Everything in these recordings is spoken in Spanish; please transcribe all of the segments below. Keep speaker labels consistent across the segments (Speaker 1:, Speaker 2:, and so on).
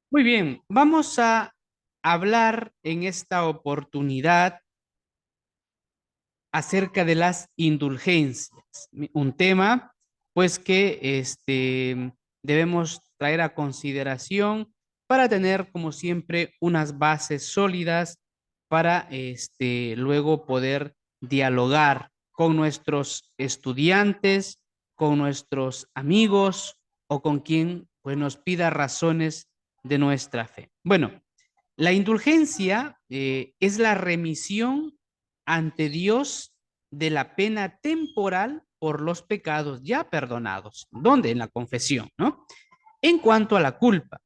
Speaker 1: Muy bien, vamos a hablar en esta oportunidad acerca de las indulgencias, un tema pues que debemos traer a consideración para tener como siempre unas bases sólidas para luego poder dialogar con nuestros estudiantes, con nuestros amigos o con quien pues nos pida razones de nuestra fe. Bueno, la indulgencia es la remisión ante Dios de la pena temporal por los pecados ya perdonados. ¿Dónde? En la confesión, ¿no? En cuanto a la culpa,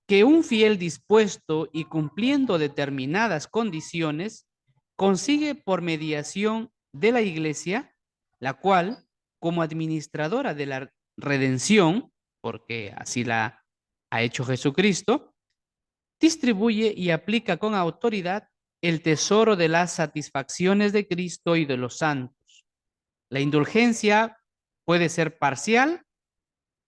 Speaker 1: que un fiel dispuesto y cumpliendo determinadas condiciones consigue por mediación de la iglesia, la cual, como administradora de la redención, porque así la ha hecho Jesucristo, distribuye y aplica con autoridad el tesoro de las satisfacciones de Cristo y de los santos. La indulgencia puede ser parcial,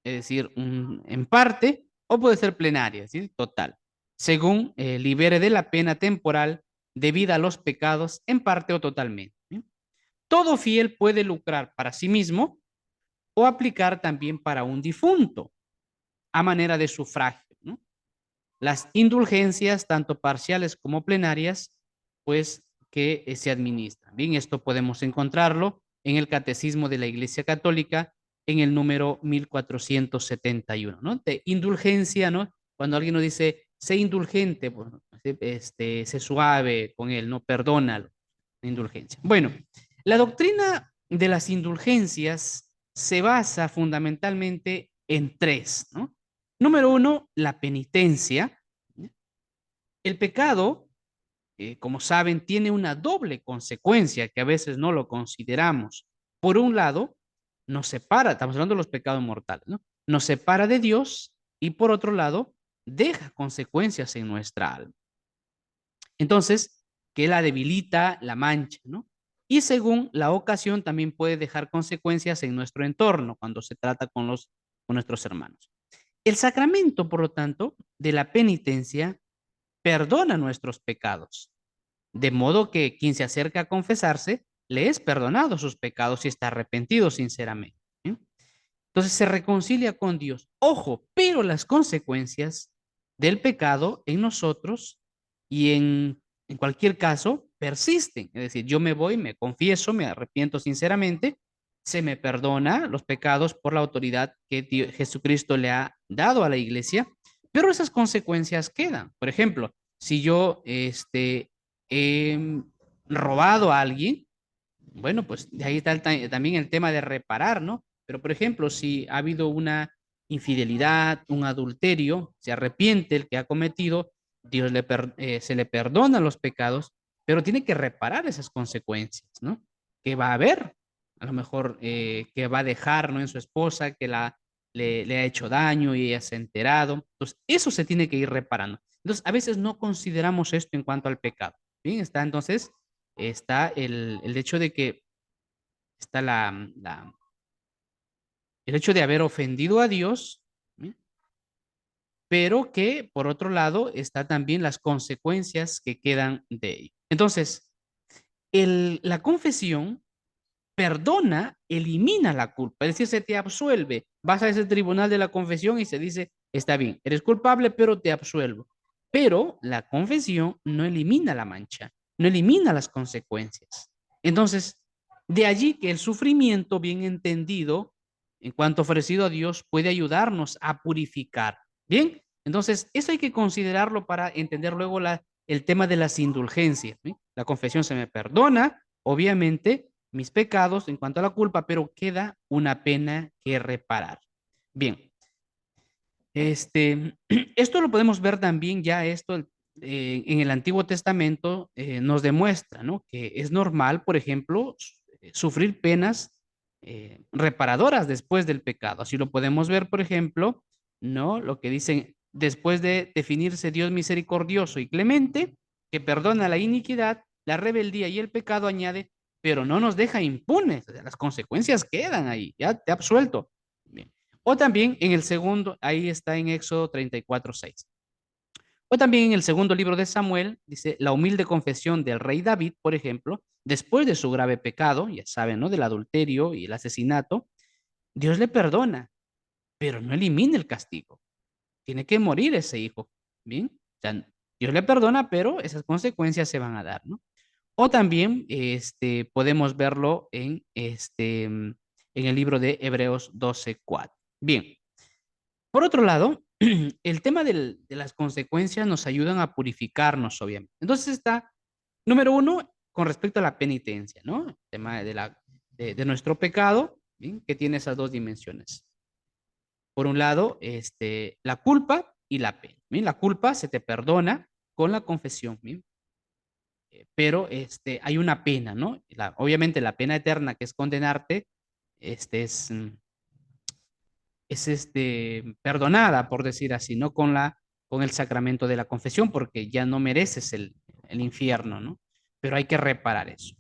Speaker 1: es decir, en parte, o puede ser plenaria, es decir, total, según libere de la pena temporal debida a los pecados en parte o totalmente. ¿Sí? Todo fiel puede lucrar para sí mismo o aplicar también para un difunto a manera de sufragio. ¿No? Las indulgencias, tanto parciales como plenarias, pues que se administran. Bien, esto podemos encontrarlo en el Catecismo de la Iglesia Católica en el número 1471, ¿no? De indulgencia, ¿no? Cuando alguien nos dice, sé indulgente, bueno, sé suave con él, no perdónalo, indulgencia. Bueno, la doctrina de las indulgencias se basa fundamentalmente en tres, ¿no? Número uno, la penitencia. El pecado, como saben, tiene una doble consecuencia que a veces no lo consideramos. Por un lado, nos separa, estamos hablando de los pecados mortales, ¿no? Nos separa de Dios y por otro lado, deja consecuencias en nuestra alma. Entonces, que la debilita, la mancha, ¿no? Y según la ocasión, también puede dejar consecuencias en nuestro entorno cuando se trata con nuestros hermanos. El sacramento, por lo tanto, de la penitencia perdona nuestros pecados, de modo que quien se acerca a confesarse le es perdonado sus pecados y está arrepentido sinceramente. ¿Eh? Entonces se reconcilia con Dios. Ojo, pero las consecuencias del pecado en nosotros y en cualquier caso persisten. Es decir, yo me voy, me confieso, me arrepiento sinceramente, se me perdona los pecados por la autoridad que Jesucristo le ha dado a la iglesia, pero esas consecuencias quedan. Por ejemplo, si yo he robado a alguien, bueno, pues de ahí está también el tema de reparar, ¿no? Pero, por ejemplo, si ha habido una infidelidad, un adulterio, se arrepiente el que ha cometido, se le perdona los pecados, pero tiene que reparar esas consecuencias, ¿no? Que va a haber, a lo mejor que va a dejar, ¿no? En su esposa, que le ha hecho daño y ella se ha enterado. Entonces, eso se tiene que ir reparando. Entonces, a veces no consideramos esto en cuanto al pecado. Bien, está entonces está el hecho de que está el hecho de haber ofendido a Dios, ¿sí? Pero que por otro lado está también las consecuencias que quedan de ello. Entonces, la confesión perdona, elimina la culpa, es decir, se te absuelve. Vas a ese tribunal de la confesión y se dice, está bien, eres culpable, pero te absuelvo. Pero la confesión no elimina la mancha, no elimina las consecuencias. Entonces, de allí que el sufrimiento, bien entendido, en cuanto ofrecido a Dios, puede ayudarnos a purificar. Bien, entonces, eso hay que considerarlo para entender luego el tema de las indulgencias. ¿Sí? La confesión se me perdona, obviamente, mis pecados en cuanto a la culpa, pero queda una pena que reparar. Bien, esto lo podemos ver también ya esto en el Antiguo Testamento nos demuestra, ¿no? Que es normal, por ejemplo, sufrir penas reparadoras después del pecado. Así lo podemos ver, por ejemplo, ¿no? Lo que dicen, después de definirse Dios misericordioso y clemente, que perdona la iniquidad, la rebeldía y el pecado, añade, pero no nos deja impunes. O sea, las consecuencias quedan ahí, ya te ha absuelto. Bien. O también en el segundo, ahí está en Éxodo 34:6. O también en el segundo libro de Samuel dice la humilde confesión del rey David, por ejemplo, después de su grave pecado, ya saben, ¿no? Del adulterio y el asesinato, Dios le perdona, pero no elimina el castigo. Tiene que morir ese hijo, ¿bien? O sea, Dios le perdona, pero esas consecuencias se van a dar, ¿no? O también podemos verlo en el libro de Hebreos 12:4. Bien, por otro lado, el tema de las consecuencias nos ayudan a purificarnos, obviamente. Entonces está, número uno, con respecto a la penitencia, ¿no? El tema de nuestro pecado, ¿bien? Que tiene esas dos dimensiones. Por un lado, la culpa y la pena. ¿Bien? La culpa se te perdona con la confesión, ¿bien? Pero hay una pena, ¿no? Obviamente la pena eterna que es condenarte, este es, mm, es perdonada, por decir así, ¿no? Con el sacramento de la confesión, porque ya no mereces el infierno, ¿no? Pero hay que reparar eso.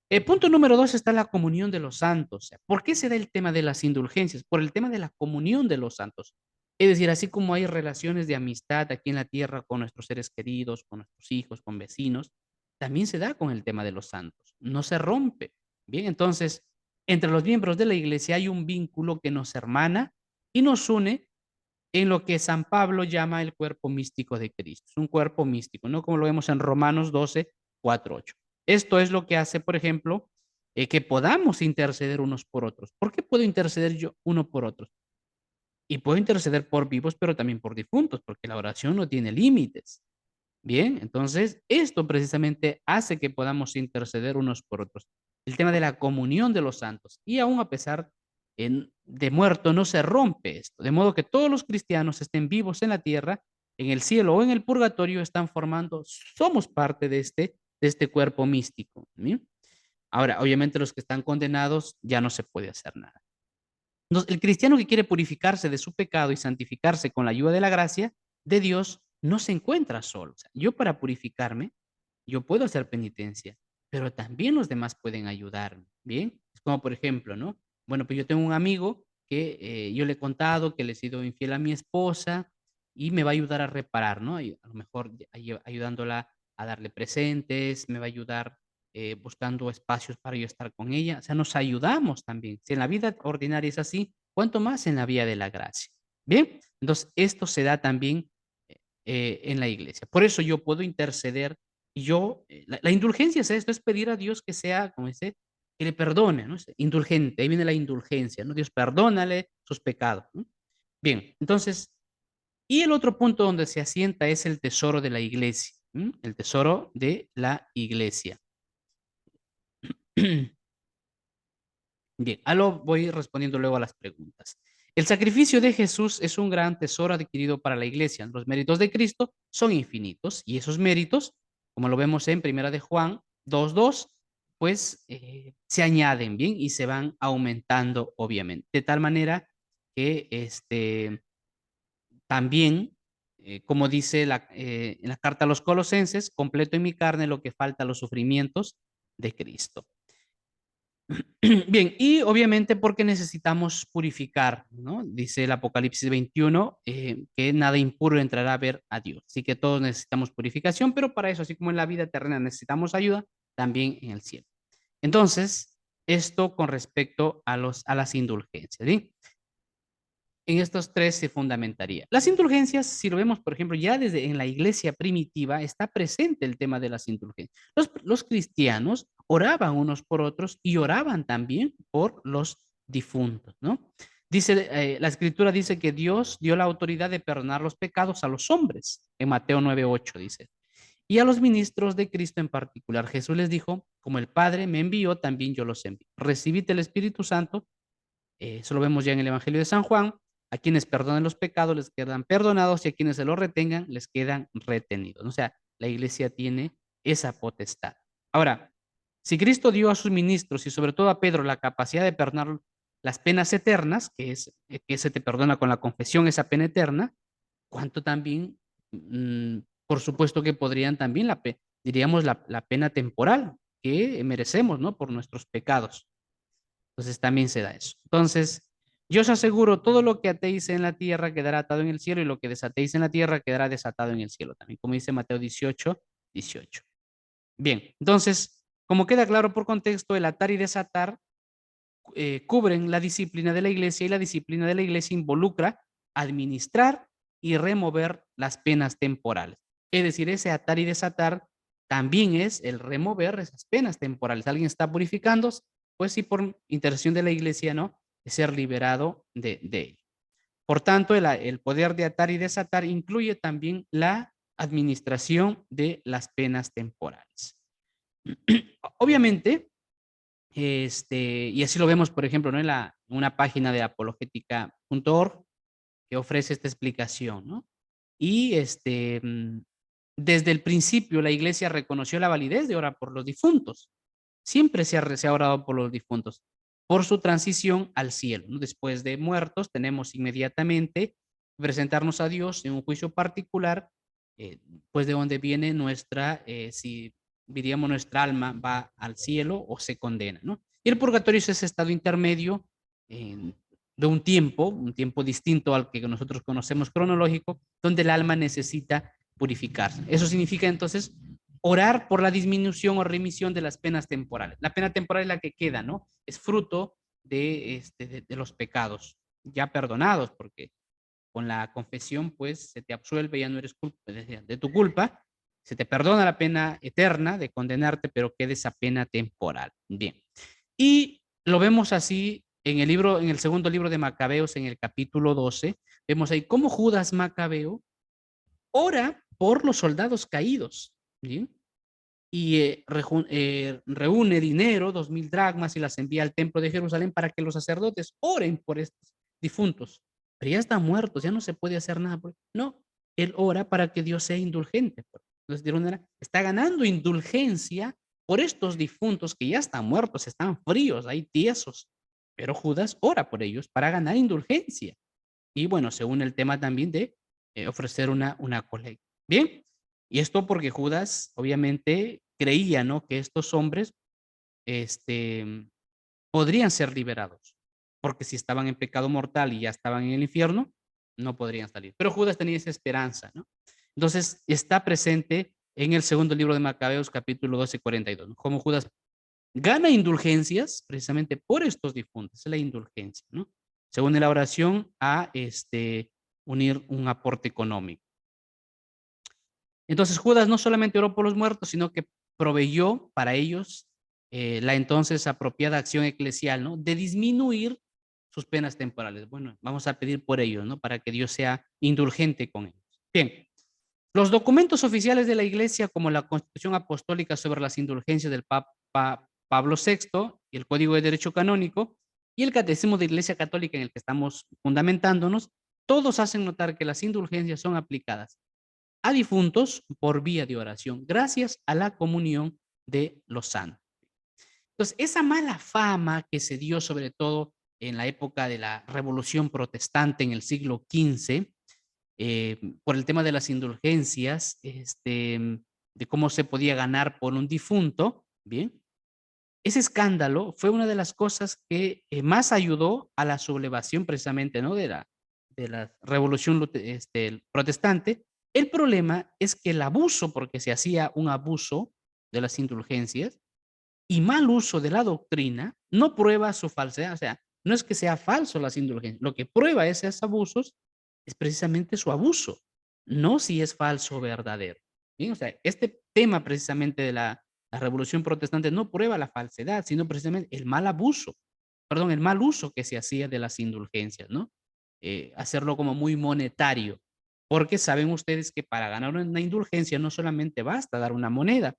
Speaker 1: El punto número dos está la comunión de los santos. ¿Por qué se da el tema de las indulgencias? Por el tema de la comunión de los santos. Es decir, así como hay relaciones de amistad aquí en la tierra con nuestros seres queridos, con nuestros hijos, con vecinos, también se da con el tema de los santos. No se rompe. Bien, entonces, entre los miembros de la iglesia hay un vínculo que nos hermana y nos une en lo que San Pablo llama el cuerpo místico de Cristo. Es un cuerpo místico, ¿no? Como lo vemos en Romanos 12:4-8. Esto es lo que hace, por ejemplo, que podamos interceder unos por otros. ¿Por qué puedo interceder yo uno por otros? Y puedo interceder por vivos, pero también por difuntos, porque la oración no tiene límites. Bien, entonces esto precisamente hace que podamos interceder unos por otros. El tema de la comunión de los santos. Y aún a pesar de muerto, no se rompe esto. De modo que todos los cristianos estén vivos en la tierra, en el cielo o en el purgatorio, están formando, somos parte de este cuerpo místico. ¿Bien? Ahora, obviamente los que están condenados ya no se puede hacer nada. Entonces, el cristiano que quiere purificarse de su pecado y santificarse con la ayuda de la gracia de Dios no se encuentra solo. O sea, yo para purificarme, yo puedo hacer penitencia, pero también los demás pueden ayudarme, ¿bien? Es como por ejemplo, ¿no? Bueno, pues yo tengo un amigo que yo le he contado que le he sido infiel a mi esposa y me va a ayudar a reparar, ¿no? Y a lo mejor ayudándola a darle presentes, me va a ayudar buscando espacios para yo estar con ella. O sea, nos ayudamos también. Si en la vida ordinaria es así, ¿cuánto más en la vía de la gracia? Bien, entonces esto se da también en la iglesia. Por eso yo puedo interceder y la indulgencia es esto, es pedir a Dios que sea, como dice, que le perdone, ¿no? Es indulgente, ahí viene la indulgencia, ¿no? Dios perdónale sus pecados, ¿no? Bien, entonces, y el otro punto donde se asienta es el tesoro de la iglesia, ¿m? El tesoro de la iglesia. Bien, a lo voy respondiendo luego a las preguntas. El sacrificio de Jesús es un gran tesoro adquirido para la iglesia. Los méritos de Cristo son infinitos y esos méritos, como lo vemos en Primera de Juan 2:2, pues se añaden, bien, y se van aumentando, obviamente. De tal manera que también, como dice en la carta a los Colosenses, completo en mi carne lo que falta a los sufrimientos de Cristo. Bien, y obviamente porque necesitamos purificar, ¿no? Dice el Apocalipsis 21 que nada impuro entrará a ver a Dios. Así que todos necesitamos purificación, pero para eso, así como en la vida terrena necesitamos ayuda, también en el cielo. Entonces, esto con respecto a las indulgencias, ¿sí? En estos tres se fundamentaría. Las indulgencias, si lo vemos, por ejemplo, ya desde en la iglesia primitiva está presente el tema de las indulgencias. Los cristianos oraban unos por otros y oraban también por los difuntos, ¿no? Dice, la escritura dice que Dios dio la autoridad de perdonar los pecados a los hombres, en Mateo 9:8 dice. Y a los ministros de Cristo en particular. Jesús les dijo, como el Padre me envió, también yo los envío. Recibid el Espíritu Santo, eso lo vemos ya en el Evangelio de San Juan. A quienes perdonen los pecados les quedan perdonados y a quienes se los retengan les quedan retenidos. O sea, la iglesia tiene esa potestad. Ahora, si Cristo dio a sus ministros y sobre todo a Pedro la capacidad de perdonar las penas eternas, que se te perdona con la confesión esa pena eterna, ¿cuánto también, por supuesto que podrían también, diríamos, la pena temporal que merecemos, ¿no? Por nuestros pecados. Entonces también se da eso. Entonces, Yo os aseguro, todo lo que atéis en la tierra quedará atado en el cielo y lo que desatéis en la tierra quedará desatado en el cielo también, como dice Mateo 18:18. Bien, entonces, como queda claro por contexto, el atar y desatar cubren la disciplina de la iglesia y la disciplina de la iglesia involucra administrar y remover las penas temporales. Es decir, ese atar y desatar también es el remover esas penas temporales. Alguien está purificándose, pues sí, por intercesión de la iglesia, ¿no? De ser liberado de ello. Por tanto, el poder de atar y desatar incluye también la administración de las penas temporales. Obviamente, y así lo vemos, por ejemplo, ¿no? Una página de apologética.org que ofrece esta explicación, ¿no? Y desde el principio la iglesia reconoció la validez de orar por los difuntos. Siempre se ha orado por los difuntos, por su transición al cielo, ¿no? Después de muertos, tenemos inmediatamente presentarnos a Dios en un juicio particular, pues de donde viene nuestra, si diríamos nuestra alma va al cielo o se condena, ¿no? Y el purgatorio es ese estado intermedio de un tiempo distinto al que nosotros conocemos cronológico, donde el alma necesita purificarse. Eso significa entonces orar por la disminución o remisión de las penas temporales. La pena temporal es la que queda, ¿no? Es fruto de los pecados ya perdonados, porque con la confesión, pues, se te absuelve, ya no eres culpa de tu culpa, se te perdona la pena eterna de condenarte, pero queda esa pena temporal. Bien. Y lo vemos así en el libro, en el segundo libro de Macabeos, en el capítulo 12, vemos ahí cómo Judas Macabeo ora por los soldados caídos, ¿bien? Y reúne dinero, 2000 dracmas, y las envía al templo de Jerusalén para que los sacerdotes oren por estos difuntos. Pero ya están muertos, ya no se puede hacer nada. No, él ora para que Dios sea indulgente. Entonces, de alguna manera, está ganando indulgencia por estos difuntos que ya están muertos, están fríos, ahí tiesos. Pero Judas ora por ellos para ganar indulgencia. Y bueno, según el tema también de ofrecer una colecta. Bien, y esto porque Judas obviamente creía, ¿no? Que estos hombres este, podrían ser liberados, porque si estaban en pecado mortal y ya estaban en el infierno, no podrían salir. Pero Judas tenía esa esperanza, ¿no? Entonces está presente en el segundo libro de Macabeos, capítulo 12:42, ¿no? Como Judas gana indulgencias precisamente por estos difuntos, es la indulgencia, ¿no? Según la oración a unir un aporte económico. Entonces Judas no solamente oró por los muertos, sino que proveyó para ellos la entonces apropiada acción eclesial, ¿no? De disminuir sus penas temporales. Bueno, vamos a pedir por ellos, ¿no? Para que Dios sea indulgente con ellos. Bien, los documentos oficiales de la Iglesia, como la Constitución Apostólica sobre las indulgencias del Papa Pablo VI y el Código de Derecho Canónico y el Catecismo de la Iglesia Católica en el que estamos fundamentándonos, todos hacen notar que las indulgencias son aplicadas a difuntos por vía de oración, gracias a la comunión de los santos. Entonces, esa mala fama que se dio sobre todo en la época de la Revolución Protestante en el siglo XV, por el tema de las indulgencias, de cómo se podía ganar por un difunto, ¿bien? Ese escándalo fue una de las cosas que más ayudó a la sublevación precisamente, ¿no? De la revolución protestante. El problema es que el abuso, porque se hacía un abuso de las indulgencias y mal uso de la doctrina, no prueba su falsedad. O sea, no es que sea falso las indulgencias. Lo que prueba esos abusos es precisamente su abuso, no si es falso o verdadero. ¿Bien? O sea, este tema precisamente de la revolución protestante no prueba la falsedad, sino precisamente el mal abuso, perdón, el mal uso que se hacía de las indulgencias, ¿no? Hacerlo como muy monetario, porque saben ustedes que para ganar una indulgencia no solamente basta dar una moneda,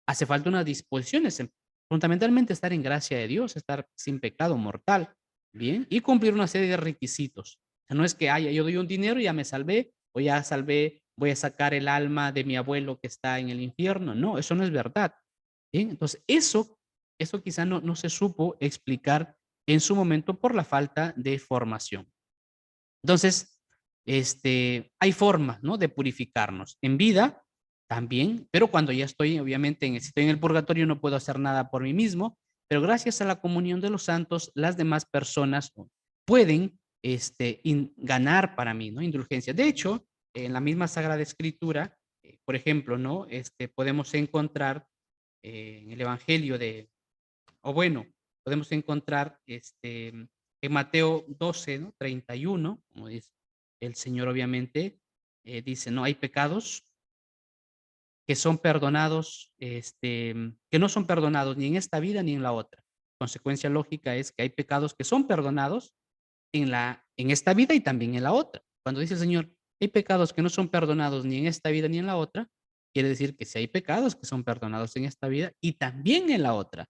Speaker 1: hace falta unas disposiciones, fundamentalmente estar en gracia de Dios, estar sin pecado mortal, ¿bien? Y cumplir una serie de requisitos. O sea, no es que, ay, yo doy un dinero y ya me salvé, o ya salvé, voy a sacar el alma de mi abuelo que está en el infierno. No, eso no es verdad. ¿Bien? Entonces, eso quizá no se supo explicar en su momento por la falta de formación. Entonces, hay formas, ¿no? De purificarnos. En vida también, pero cuando ya estoy, obviamente, si estoy en el purgatorio no puedo hacer nada por mí mismo, pero gracias a la comunión de los santos, las demás personas, pueden ganar para mí, ¿no? Indulgencia. De hecho, en la misma Sagrada Escritura, por ejemplo, ¿no? Podemos encontrar en el Evangelio o bueno, podemos encontrar en Mateo 12, ¿no? 31, como dice el Señor, obviamente, dice, no hay pecados que son perdonados, que no son perdonados ni en esta vida ni en la otra. Consecuencia lógica es que hay pecados que son perdonados en esta vida y también en la otra. Cuando dice el Señor, hay pecados que no son perdonados ni en esta vida ni en la otra, quiere decir que si hay pecados que son perdonados en esta vida y también en la otra,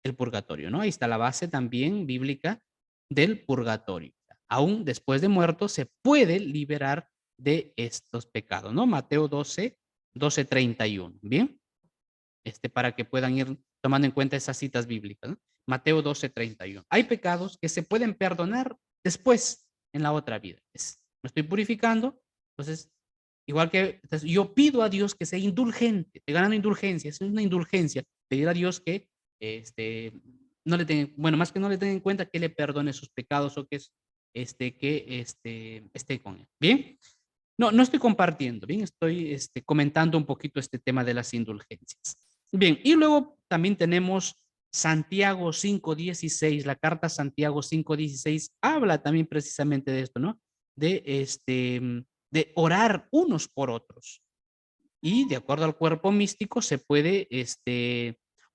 Speaker 1: el purgatorio, ¿no? Ahí está la base también bíblica del purgatorio. Aún después de muerto se puede liberar de estos pecados, ¿no? Mateo 12:31, ¿bien? Para que puedan ir tomando en cuenta esas citas bíblicas, ¿no? Mateo 12:31. Hay pecados que se pueden perdonar después en la otra vida. Me estoy purificando, entonces, igual que entonces, yo pido a Dios que sea indulgente, te ganando indulgencia, es una indulgencia, pedir a Dios que no le tenga, bueno, más que no le tenga en cuenta, que le perdone sus pecados o que esté con él. Bien, no estoy compartiendo, bien, estoy comentando un poquito este tema de las indulgencias. Bien, y luego también tenemos Santiago 5:16, la carta Santiago 5:16 habla también precisamente de esto, ¿no? De orar unos por otros. Y de acuerdo al cuerpo místico se puede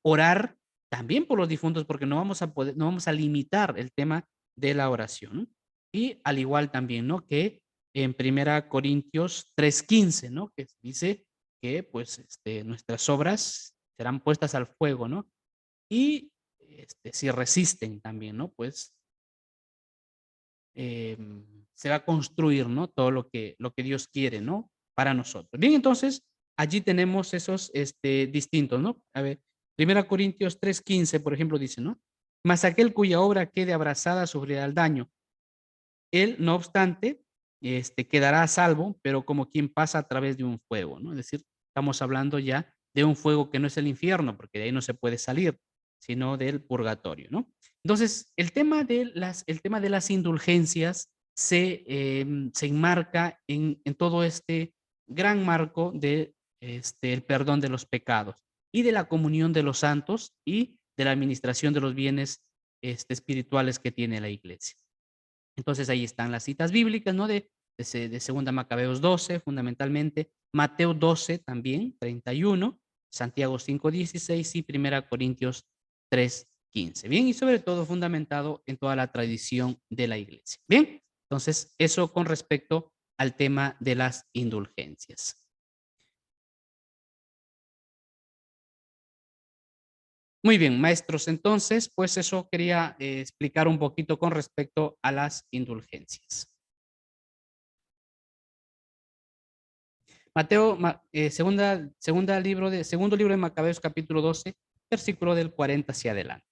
Speaker 1: orar también por los difuntos, porque no vamos a limitar el tema de la oración. Y al igual también, ¿no? Que en Primera Corintios 3:15, ¿no? Que dice que pues nuestras obras serán puestas al fuego, ¿no? Y si resisten también, ¿no? Pues se va a construir, ¿no? Todo lo que Dios quiere, ¿no? Para nosotros. Bien, entonces, allí tenemos esos distintos, ¿no? A ver, Primera Corintios 3:15, por ejemplo, dice, ¿no? Mas aquel cuya obra quede abrazada sufrirá el daño. Él, no obstante, quedará a salvo, pero como quien pasa a través de un fuego, ¿no? Es decir, estamos hablando ya de un fuego que no es el infierno, porque de ahí no se puede salir, sino del purgatorio, ¿no? Entonces, el tema de las indulgencias se enmarca en todo este gran marco de el perdón de los pecados y de la comunión de los santos y de la administración de los bienes espirituales que tiene la iglesia. Entonces ahí están las citas bíblicas, ¿no? De Segunda Macabeos 12, fundamentalmente, Mateo 12 también, 31, Santiago 5:16 y Primera Corintios 3:15. Bien, y sobre todo fundamentado en toda la tradición de la iglesia. Bien, entonces eso con respecto al tema de las indulgencias. Muy bien, maestros, entonces, pues eso quería explicar un poquito con respecto a las indulgencias. Mateo, segundo libro de Macabeos, capítulo 12, versículo del 40 hacia adelante.